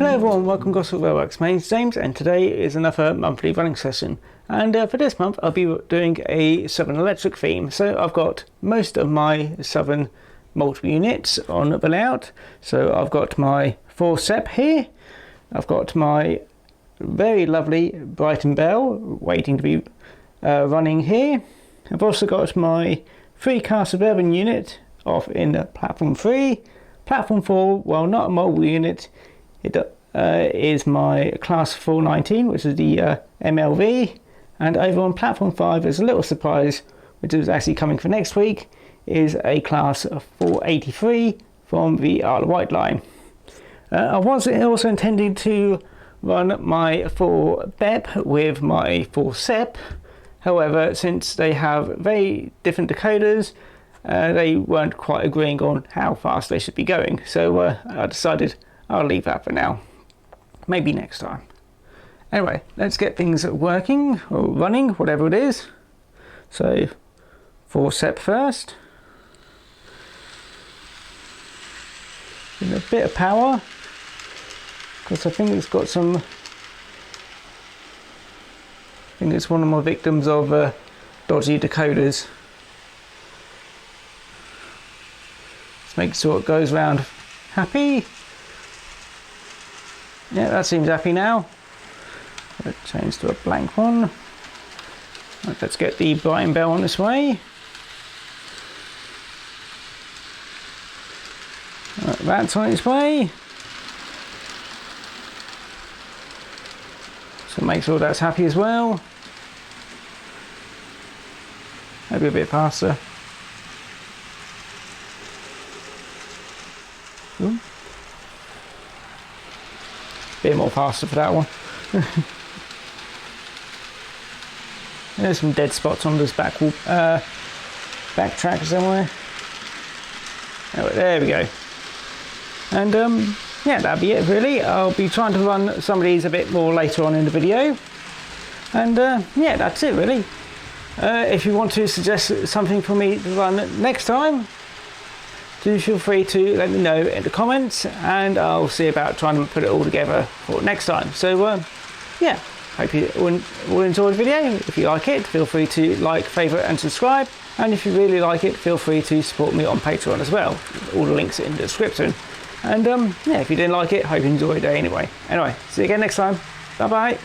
Hello everyone, welcome to Gosport Railworks. My name's James and today is another monthly running session, and for this month I'll be doing a Southern Electric theme. So I've got most of my Southern multiple units on the layout. So I've got my 4 SEP here, I've got my very lovely Brighton Belle waiting to be running here. I've also got my 3 car Suburban unit off in platform 3. Platform 4, well, not a mobile unit, it is my class 419, which is the MLV, and over on platform 5 is a little surprise, which is actually coming for next week, is a class 483 from the Isle of Wight line. I was also intending to run my 4 BEP with my 4 SEP, however, since they have very different decoders, they weren't quite agreeing on how fast they should be going, so I decided I'll leave that for now. Maybe next time. Anyway, let's get things working, or running, whatever it is. So, 4 SEP first. Give it a bit of power, because I think it's got some... I think it's one of my victims of dodgy decoders. Let's make sure it goes round happy. Yeah, that seems happy now. Let's change to a blank one. Right, let's get the Brighton Belle on this way. Right, that's on its way. So make sure that's happy as well. Maybe a bit faster. Ooh. Bit more faster for that one. There's some dead spots on this back track somewhere. Oh, there we go. And yeah, that'll be it really. I'll be trying to run some of these a bit more later on in the video. And yeah, that's it really. If you want to suggest something for me to run next time, do feel free to let me know in the comments, and I'll see about trying to put it all together for next time. So yeah, hope you will enjoy the video. If you like it, feel free to like, favourite and subscribe, and if you really like it, feel free to support me on Patreon as well. All the links in the description. And yeah, if you didn't like it, hope you enjoyed it anyway. Anyway, see you again next time. Bye bye.